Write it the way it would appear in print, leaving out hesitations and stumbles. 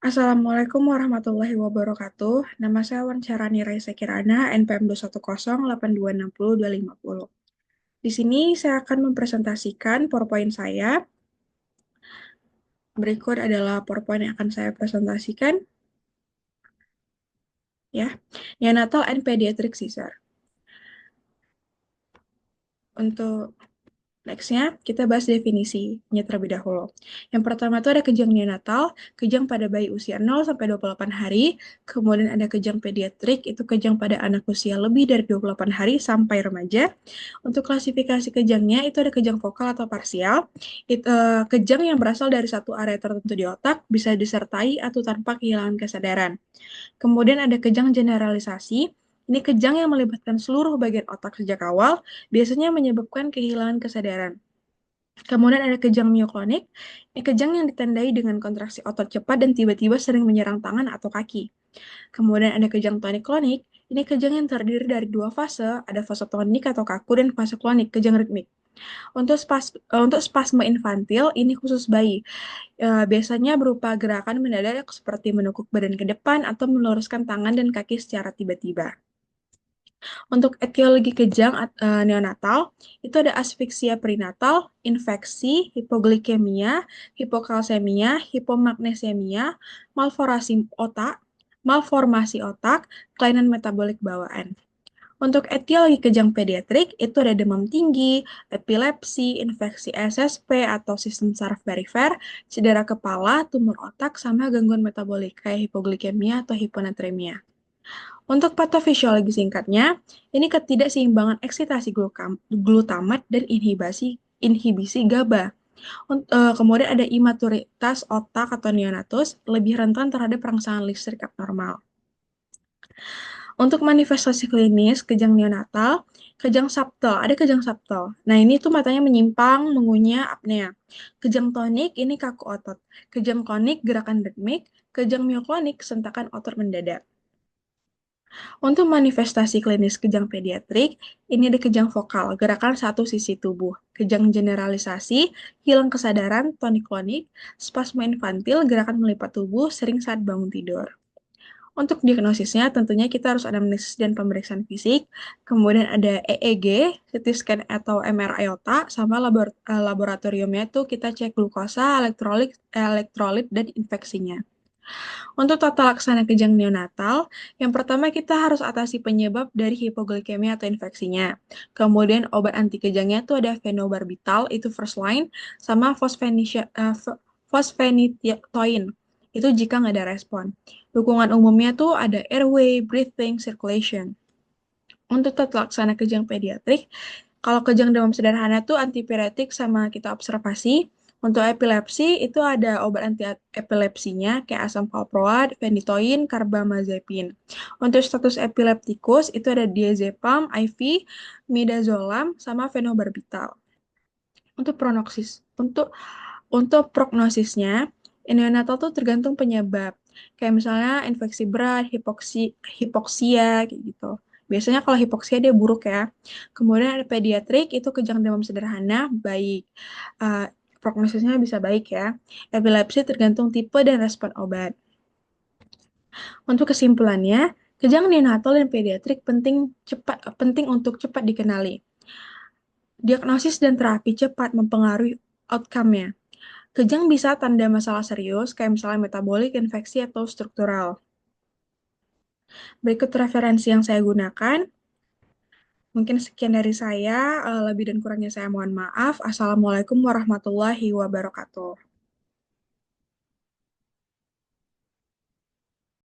Assalamualaikum warahmatullahi wabarakatuh. Nama saya Wansharani Raisa Kirana, NPM 21082602550. Di sini saya akan mempresentasikan PowerPoint saya. Berikut adalah PowerPoint yang akan saya presentasikan. Ya, Neonatal and Pediatric Seizure. Untuk Nextnya, kita bahas definisinya terlebih dahulu. Yang pertama itu ada kejang neonatal, kejang pada bayi usia 0 sampai 28 hari, kemudian ada kejang pediatrik, itu kejang pada anak usia lebih dari 28 hari sampai remaja. Untuk klasifikasi kejangnya, itu ada kejang vokal atau parsial, kejang yang berasal dari satu area tertentu di otak, bisa disertai atau tanpa kehilangan kesadaran. Kemudian ada kejang generalisasi. Ini kejang yang melibatkan seluruh bagian otak sejak awal, biasanya menyebabkan kehilangan kesadaran. Kemudian ada kejang mioklonik. Ini kejang yang ditandai dengan kontraksi otot cepat dan tiba-tiba sering menyerang tangan atau kaki. Kemudian ada kejang tonik-klonik. Ini kejang yang terdiri dari dua fase, ada fase tonik atau kaku dan fase klonik, kejang ritmik. Untuk spasme infantil, ini khusus bayi. Biasanya berupa gerakan mendadak seperti menekuk badan ke depan atau meluruskan tangan dan kaki secara tiba-tiba. Untuk etiologi kejang neonatal, itu ada asfiksia perinatal, infeksi, hipoglikemia, hipokalsemia, hipomagnesemia, malformasi otak, kelainan metabolik bawaan. Untuk etiologi kejang pediatrik, itu ada demam tinggi, epilepsi, infeksi SSP atau sistem saraf perifer, cedera kepala, tumor otak, sama gangguan metabolik kayak hipoglikemia atau hiponatremia. Untuk patofisiologi singkatnya, ini ketidakseimbangan eksitasi glutamat dan inhibisi GABA. Kemudian ada imaturitas otak atau neonatus, lebih rentan terhadap rangsangan listrik abnormal. Untuk manifestasi klinis kejang neonatal, kejang subtle, ada kejang subtle. Nah, ini tuh matanya menyimpang, mengunyah, apnea. Kejang tonik, ini kaku otot. Kejang klonik, gerakan ritmik. Kejang mioklonik, sentakan otot mendadak. Untuk manifestasi klinis kejang pediatrik, ini ada kejang vokal, gerakan satu sisi tubuh, kejang generalisasi, hilang kesadaran, tonik-klonik, spasme infantil, gerakan melipat tubuh, sering saat bangun tidur. Untuk diagnosisnya, tentunya kita harus anamnesis dan pemeriksaan fisik, kemudian ada EEG, CT scan atau MRI otak, sama laboratoriumnya itu kita cek glukosa, elektrolit, dan infeksinya. Untuk tata laksana kejang neonatal, yang pertama kita harus atasi penyebab dari hipoglikemia atau infeksinya. Kemudian obat anti kejangnya itu ada fenobarbital, itu first line, sama fosfenitoin, itu jika nggak ada respon. Dukungan umumnya tuh ada airway, breathing, circulation. Untuk tata laksana kejang pediatrik, kalau kejang demam sederhana tuh antipiretik sama kita observasi. Untuk epilepsi itu ada obat anti epilepsinya kayak asam valproat, phenytoin, carbamazepine. Untuk status epileptikus itu ada diazepam, IV, midazolam, sama fenobarbital. Untuk untuk prognosisnya, neonatal tuh tergantung penyebab. Kayak misalnya infeksi berat, hipoksia, kayak gitu. Biasanya kalau hipoksia dia buruk ya. Kemudian ada pediatrik, itu kejang demam sederhana, baik. Uh, Prognosisnya bisa baik ya. Epilepsi tergantung tipe dan respon obat. Untuk kesimpulannya, kejang neonatal dan pediatrik penting untuk cepat dikenali. Diagnosis dan terapi cepat mempengaruhi outcome-nya. Kejang bisa tanda masalah serius, kayak misalnya metabolik, infeksi, atau struktural. Berikut referensi yang saya gunakan. Mungkin sekian dari saya, lebih dan kurangnya saya mohon maaf. Assalamualaikum warahmatullahi wabarakatuh.